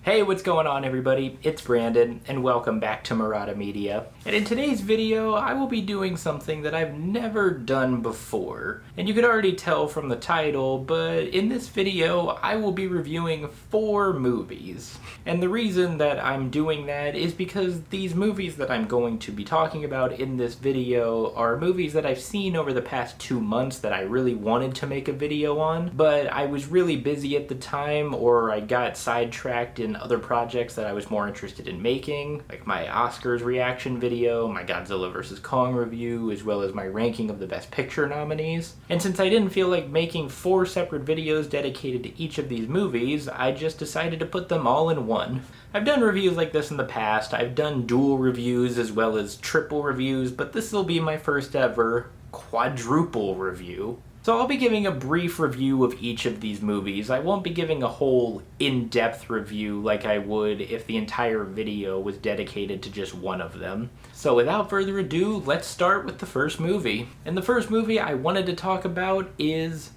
Hey, what's going on everybody? It's Brandon, and welcome back to Marotta Media. And in today's video, I will be doing something that I've never done before. And you could already tell from the title, but in this video, I will be reviewing 4 movies. And the reason that I'm doing that is because these movies that I'm going to be talking about in this video are movies that I've seen over the past 2 months that I really wanted to make a video on, but I was really busy at the time, or I got sidetracked in other projects that I was more interested in making, like my Oscars reaction video, my Godzilla vs. Kong review, as well as my ranking of the Best Picture nominees. And since I didn't feel like making 4 separate videos dedicated to each of these movies, I just decided to put them all in one. I've done reviews like this in the past. I've done dual reviews as well as triple reviews, but this will be my first ever quadruple review. So I'll be giving a brief review of each of these movies. I won't be giving a whole in-depth review like I would if the entire video was dedicated to just one of them. So without further ado, let's start with the first movie. And the first movie I wanted to talk about is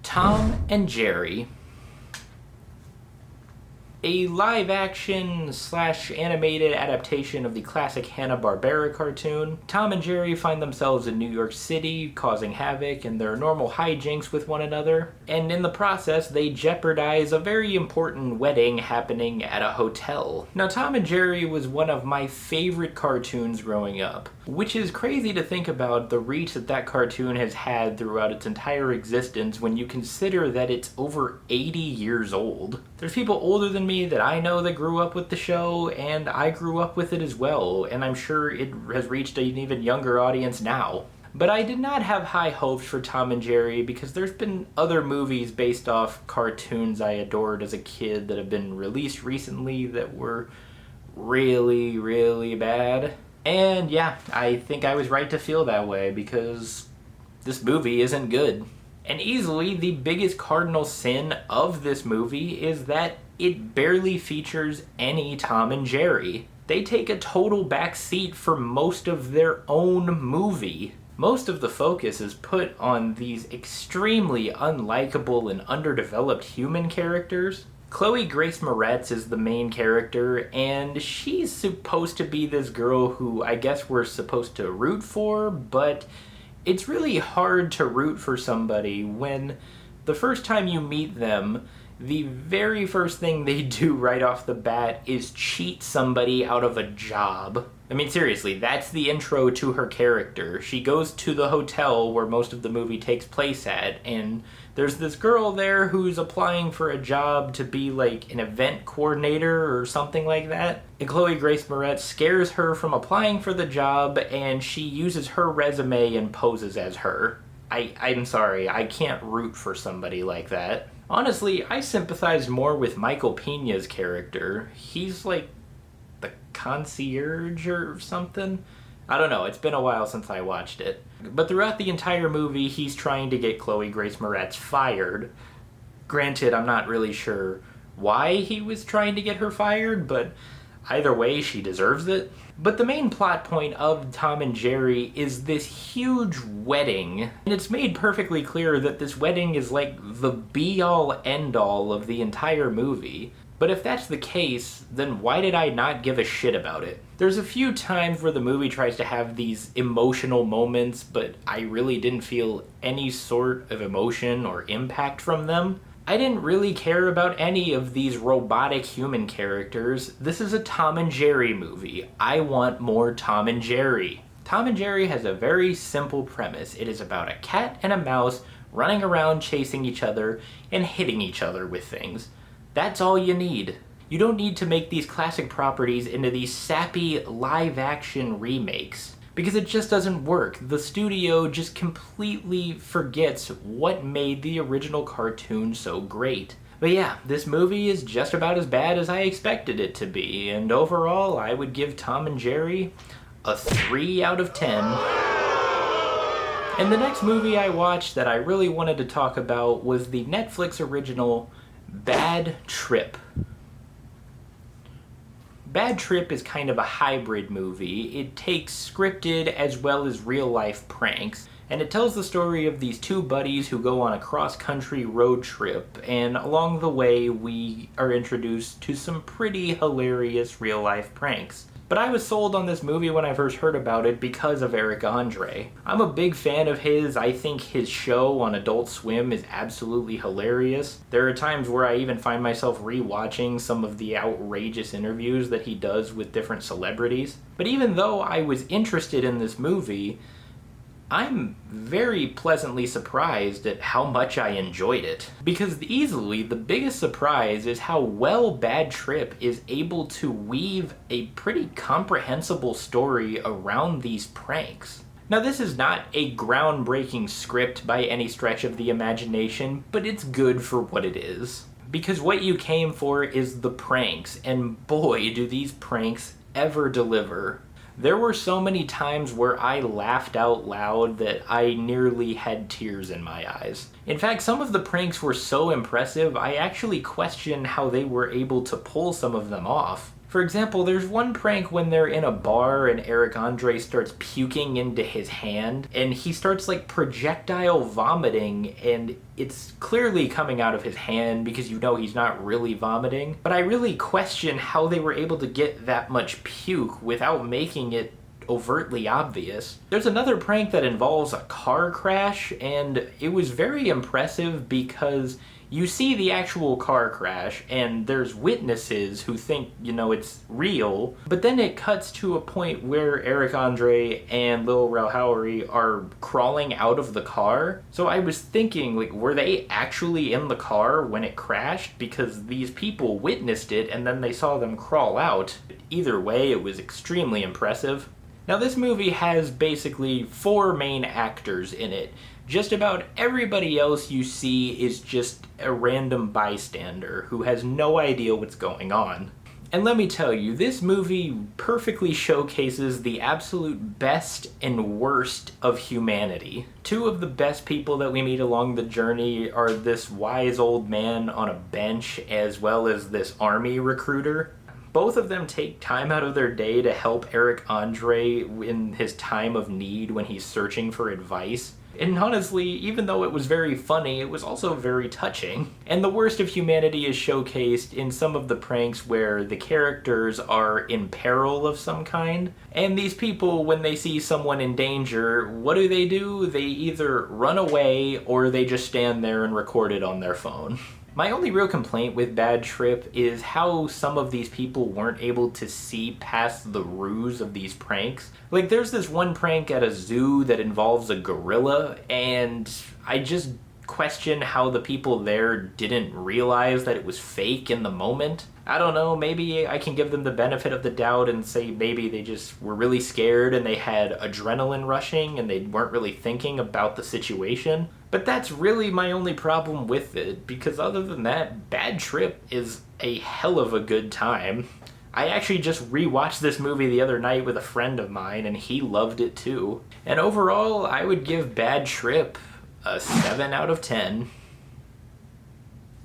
Tom and Jerry. A live-action / animated adaptation of the classic Hanna-Barbera cartoon. Tom and Jerry find themselves in New York City, causing havoc in their normal hijinks with one another, and in the process they jeopardize a very important wedding happening at a hotel. Now, Tom and Jerry was one of my favorite cartoons growing up, which is crazy to think about the reach that that cartoon has had throughout its entire existence when you consider that it's over 80 years old. There's people older than me that I know that grew up with the show, and I grew up with it as well, and I'm sure it has reached an even younger audience now. But I did not have high hopes for Tom and Jerry because there's been other movies based off cartoons I adored as a kid that have been released recently that were really, really bad. And yeah, I think I was right to feel that way because this movie isn't good. And easily the biggest cardinal sin of this movie is that it barely features any Tom and Jerry. They take a total back seat for most of their own movie. Most of the focus is put on these extremely unlikable and underdeveloped human characters. Chloe Grace Moretz is the main character, and she's supposed to be this girl who I guess we're supposed to root for, but it's really hard to root for somebody when the first time you meet them, the very first thing they do right off the bat is cheat somebody out of a job. I mean, seriously, that's the intro to her character. She goes to the hotel where most of the movie takes place at, and there's this girl there who's applying for a job to be like an event coordinator or something like that. And Chloe Grace Moretz scares her from applying for the job, and she uses her resume and poses as her. I'm sorry, I can't root for somebody like that. Honestly, I sympathized more with Michael Pena's character. He's like the concierge or something? I don't know, it's been a while since I watched it. But throughout the entire movie, he's trying to get Chloe Grace Moretz fired. Granted, I'm not really sure why he was trying to get her fired, but either way, she deserves it. But the main plot point of Tom and Jerry is this huge wedding, and it's made perfectly clear that this wedding is like the be-all end-all of the entire movie. But if that's the case, then why did I not give a shit about it? There's a few times where the movie tries to have these emotional moments, but I really didn't feel any sort of emotion or impact from them. I didn't really care about any of these robotic human characters. This is a Tom and Jerry movie. I want more Tom and Jerry. Tom and Jerry has a very simple premise. It is about a cat and a mouse running around chasing each other and hitting each other with things. That's all you need. You don't need to make these classic properties into these sappy live-action remakes, because it just doesn't work. The studio just completely forgets what made the original cartoon so great. But yeah, this movie is just about as bad as I expected it to be, and overall I would give Tom and Jerry a 3 out of 10. And the next movie I watched that I really wanted to talk about was the Netflix original Bad Trip. Bad Trip is kind of a hybrid movie. It takes scripted as well as real-life pranks, and it tells the story of these two buddies who go on a cross-country road trip, and along the way we are introduced to some pretty hilarious real-life pranks. But I was sold on this movie when I first heard about it because of Eric Andre. I'm a big fan of his. I think his show on Adult Swim is absolutely hilarious. There are times where I even find myself rewatching some of the outrageous interviews that he does with different celebrities. But even though I was interested in this movie, I'm very pleasantly surprised at how much I enjoyed it. Because easily the biggest surprise is how well Bad Trip is able to weave a pretty comprehensible story around these pranks. Now, this is not a groundbreaking script by any stretch of the imagination, but it's good for what it is. Because what you came for is the pranks, and boy, do these pranks ever deliver. There were so many times where I laughed out loud that I nearly had tears in my eyes. In fact, some of the pranks were so impressive, I actually questioned how they were able to pull some of them off. For example, there's one prank when they're in a bar and Eric Andre starts puking into his hand, and he starts like projectile vomiting, and it's clearly coming out of his hand because you know he's not really vomiting. But I really question how they were able to get that much puke without making it overtly obvious. There's another prank that involves a car crash, and it was very impressive because you see the actual car crash, and there's witnesses who think, it's real, but then it cuts to a point where Eric Andre and Lil Rel Howery are crawling out of the car. So I was thinking, were they actually in the car when it crashed? Because these people witnessed it, and then they saw them crawl out. Either way, it was extremely impressive. Now, this movie has basically 4 main actors in it. Just about everybody else you see is just a random bystander who has no idea what's going on. And let me tell you, this movie perfectly showcases the absolute best and worst of humanity. 2 of the best people that we meet along the journey are this wise old man on a bench as well as this army recruiter. Both of them take time out of their day to help Eric Andre in his time of need when he's searching for advice. And honestly, even though it was very funny, it was also very touching. And the worst of humanity is showcased in some of the pranks where the characters are in peril of some kind. And these people, when they see someone in danger, what do? They either run away or they just stand there and record it on their phone. My only real complaint with Bad Trip is how some of these people weren't able to see past the ruse of these pranks. There's this one prank at a zoo that involves a gorilla, and I just question how the people there didn't realize that it was fake in the moment. I don't know, maybe I can give them the benefit of the doubt and say maybe they just were really scared and they had adrenaline rushing and they weren't really thinking about the situation. But that's really my only problem with it, because other than that, Bad Trip is a hell of a good time. I actually just rewatched this movie the other night with a friend of mine, and he loved it too. And overall, I would give Bad Trip a 7 out of 10.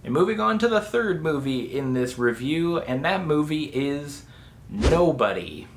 And moving on to the third movie in this review, and that movie is Nobody.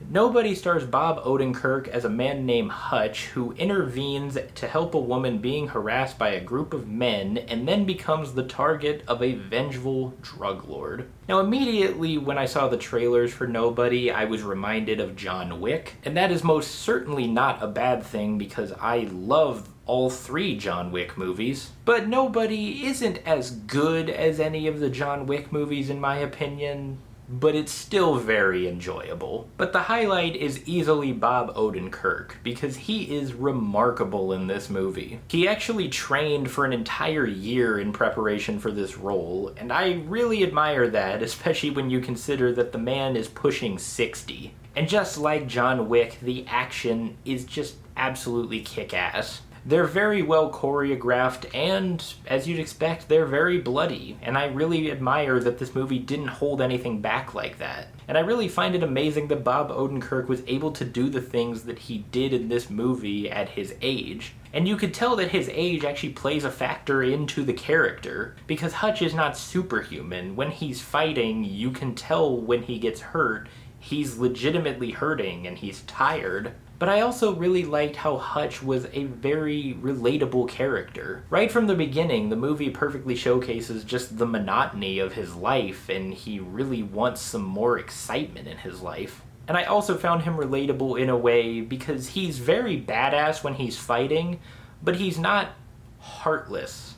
Nobody stars Bob Odenkirk as a man named Hutch who intervenes to help a woman being harassed by a group of men and then becomes the target of a vengeful drug lord. Now, immediately when I saw the trailers for Nobody, I was reminded of John Wick, and that is most certainly not a bad thing because I love all 3 John Wick movies. But Nobody isn't as good as any of the John Wick movies in my opinion, but it's still very enjoyable. But the highlight is easily Bob Odenkirk, because he is remarkable in this movie. He actually trained for an entire year in preparation for this role, and I really admire that, especially when you consider that the man is pushing 60. And just like John Wick, the action is just absolutely kick-ass. They're very well choreographed, and as you'd expect, they're very bloody, and I really admire that this movie didn't hold anything back like that. And I really find it amazing that Bob Odenkirk was able to do the things that he did in this movie at his age. And you could tell that his age actually plays a factor into the character, because Hutch is not superhuman. When he's fighting, you can tell when he gets hurt, he's legitimately hurting and he's tired. But I also really liked how Hutch was a very relatable character. Right from the beginning, the movie perfectly showcases just the monotony of his life, and he really wants some more excitement in his life. And I also found him relatable in a way because he's very badass when he's fighting, but he's not heartless.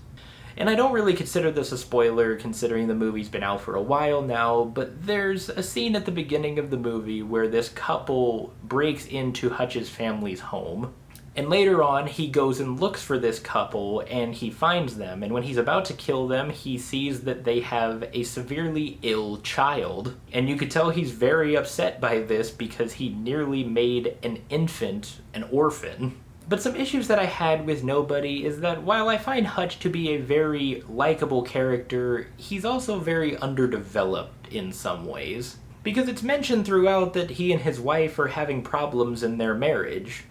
And I don't really consider this a spoiler considering the movie's been out for a while now, but there's a scene at the beginning of the movie where this couple breaks into Hutch's family's home. And later on, he goes and looks for this couple, and he finds them, and when he's about to kill them, he sees that they have a severely ill child. And you could tell he's very upset by this because he nearly made an infant an orphan. But some issues that I had with Nobody is that while I find Hutch to be a very likable character, he's also very underdeveloped in some ways. Because it's mentioned throughout that he and his wife are having problems in their marriage,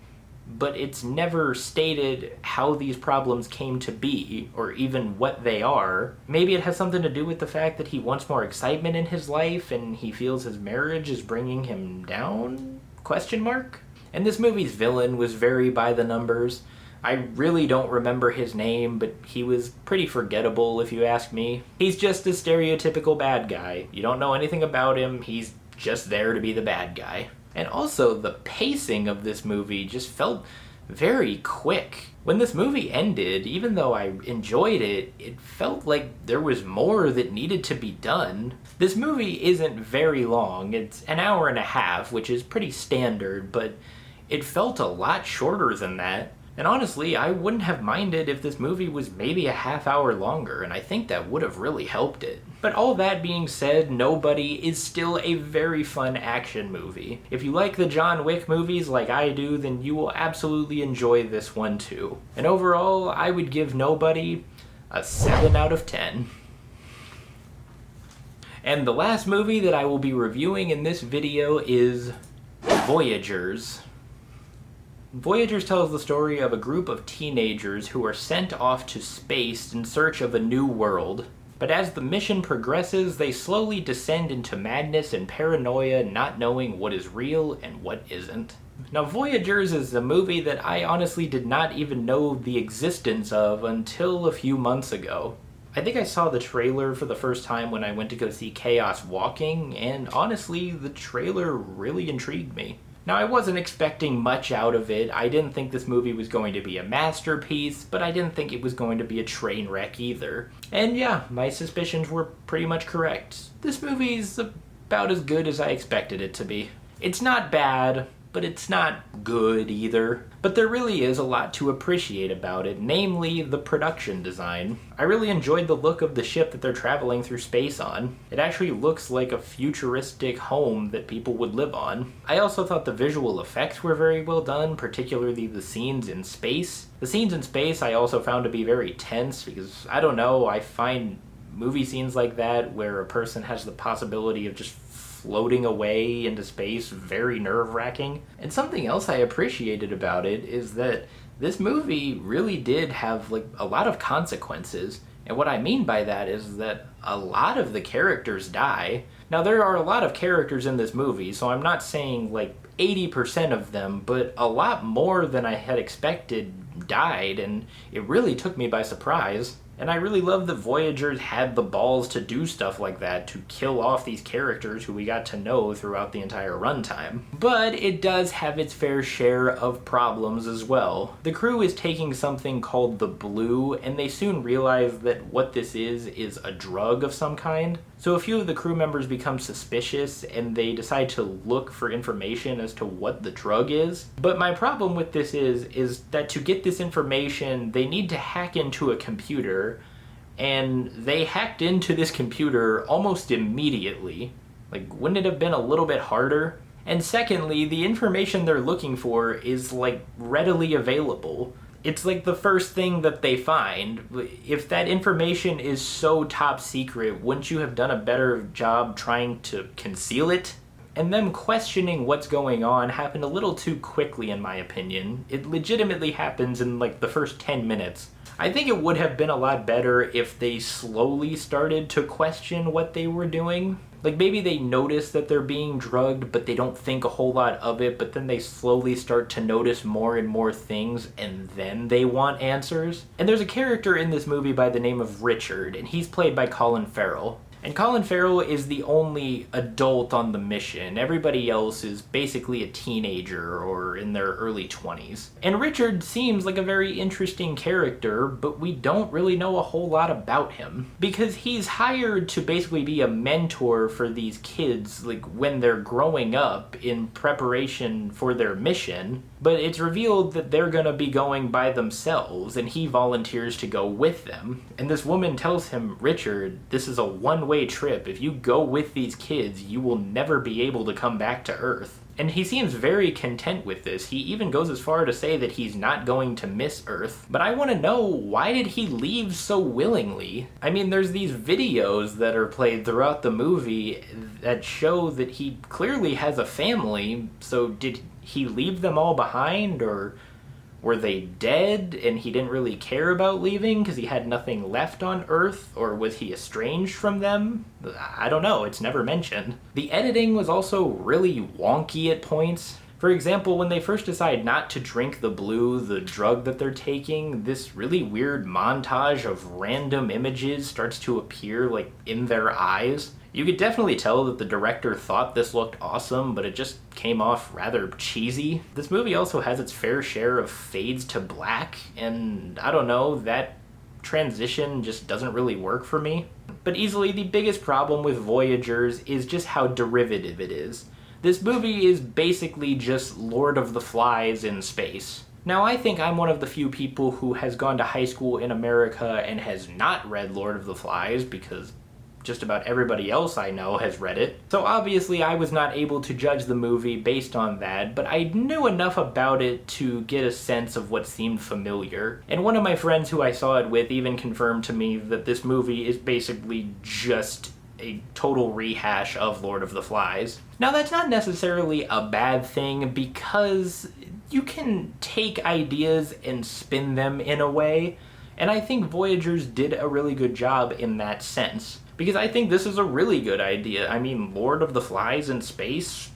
but it's never stated how these problems came to be, or even what they are. Maybe it has something to do with the fact that he wants more excitement in his life and he feels his marriage is bringing him down? Question mark? And this movie's villain was very by the numbers. I really don't remember his name, but he was pretty forgettable if you ask me. He's just a stereotypical bad guy. You don't know anything about him, he's just there to be the bad guy. And also, the pacing of this movie just felt very quick. When this movie ended, even though I enjoyed it, it felt like there was more that needed to be done. This movie isn't very long. It's an hour and a half, which is pretty standard, but it felt a lot shorter than that. And honestly, I wouldn't have minded if this movie was maybe a half hour longer, and I think that would have really helped it. But all that being said, Nobody is still a very fun action movie. If you like the John Wick movies like I do, then you will absolutely enjoy this one too. And overall, I would give Nobody a 7 out of 10. And the last movie that I will be reviewing in this video is Voyagers. Voyagers tells the story of a group of teenagers who are sent off to space in search of a new world. But as the mission progresses, they slowly descend into madness and paranoia, not knowing what is real and what isn't. Now, Voyagers is a movie that I honestly did not even know the existence of until a few months ago. I think I saw the trailer for the first time when I went to go see Chaos Walking, and honestly, the trailer really intrigued me. Now, I wasn't expecting much out of it. I didn't think this movie was going to be a masterpiece, but I didn't think it was going to be a train wreck either. And yeah, my suspicions were pretty much correct. This movie's about as good as I expected it to be. It's not bad, but it's not good either. But there really is a lot to appreciate about it, namely the production design. I really enjoyed the look of the ship that they're traveling through space on. It actually looks like a futuristic home that people would live on. I also thought the visual effects were very well done, particularly the scenes in space. The scenes in space I also found to be very tense because, I don't know, I find movie scenes like that where a person has the possibility of just floating away into space very nerve-wracking. And something else I appreciated about it is that this movie really did have like a lot of consequences. And what I mean by that is that a lot of the characters die. Now, there are a lot of characters in this movie, so I'm not saying like 80% of them, but a lot more than I had expected died, and it really took me by surprise. And I really love that Voyagers had the balls to do stuff like that, to kill off these characters who we got to know throughout the entire runtime. But it does have its fair share of problems as well. The crew is taking something called the Blue, and they soon realize that what this is a drug of some kind. So a few of the crew members become suspicious, and they decide to look for information as to what the drug is. But my problem with this is that to get this information, they need to hack into a computer, and they hacked into this computer almost immediately. Like, wouldn't it have been a little bit harder? And secondly, the information they're looking for is, like, readily available. It's like the first thing that they find. If that information is so top secret, wouldn't you have done a better job trying to conceal it? and them questioning what's going on happened a little too quickly in my opinion. It legitimately happens in like the first 10 minutes. I think it would have been a lot better if they slowly started to question what they were doing. Like maybe they notice that they're being drugged, but they don't think a whole lot of it, but then they slowly start to notice more and more things, and then they want answers. And there's a character in this movie by the name of Richard, and he's played by Colin Farrell. And Colin Farrell is the only adult on the mission. Everybody else is basically a teenager or in their early 20s. And Richard seems like a very interesting character, but we don't really know a whole lot about him. Because he's hired to basically be a mentor for these kids, like when they're growing up in preparation for their mission. But it's revealed that they're gonna be going by themselves, and he volunteers to go with them. And this woman tells him, Richard, this is a one-way trip. If you go with these kids, you will never be able to come back to Earth. And he seems very content with this. He even goes as far to say that he's not going to miss Earth. But I want to know, why did he leave so willingly? I mean, there's these videos that are played throughout the movie that show that he clearly has a family, so did he leave them all behind, or were they dead and he didn't really care about leaving because he had nothing left on Earth, or was he estranged from them? I don't know, it's never mentioned. The editing was also really wonky at points. For example, when they first decide not to drink the blue, the drug that they're taking, this really weird montage of random images starts to appear like in their eyes. You could definitely tell that the director thought this looked awesome, but it just came off rather cheesy. This movie also has its fair share of fades to black, and I don't know, that transition just doesn't really work for me. But easily the biggest problem with Voyagers is just how derivative it is. This movie is basically just Lord of the Flies in space. Now, I think I'm one of the few people who has gone to high school in America and has not read Lord of the Flies, because just about everybody else I know has read it. So obviously I was not able to judge the movie based on that, but I knew enough about it to get a sense of what seemed familiar. And one of my friends who I saw it with even confirmed to me that this movie is basically just a total rehash of Lord of the Flies. Now, that's not necessarily a bad thing, because you can take ideas and spin them in a way, and I think Voyagers did a really good job in that sense. Because I think this is a really good idea. I mean, Lord of the Flies in space?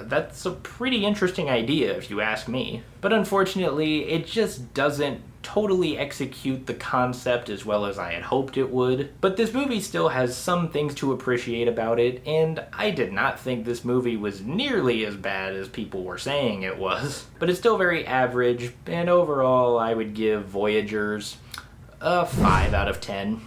That's a pretty interesting idea, if you ask me. But unfortunately, it just doesn't totally execute the concept as well as I had hoped it would. But this movie still has some things to appreciate about it, and I did not think this movie was nearly as bad as people were saying it was. But it's still very average, and overall I would give Voyagers a 5 out of 10.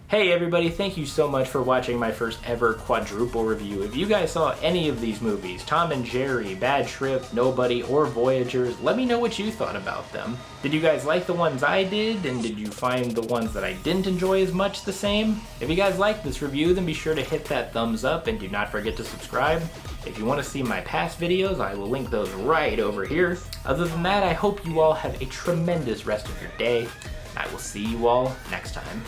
Hey everybody, thank you so much for watching my first ever Quadruple review. If you guys saw any of these movies, Tom and Jerry, Bad Trip, Nobody, or Voyagers, let me know what you thought about them. Did you guys like the ones I did, and did you find the ones that I didn't enjoy as much the same? If you guys liked this review, then be sure to hit that thumbs up, and do not forget to subscribe. If you want to see my past videos, I will link those right over here. Other than that, I hope you all have a tremendous rest of your day. I will see you all next time.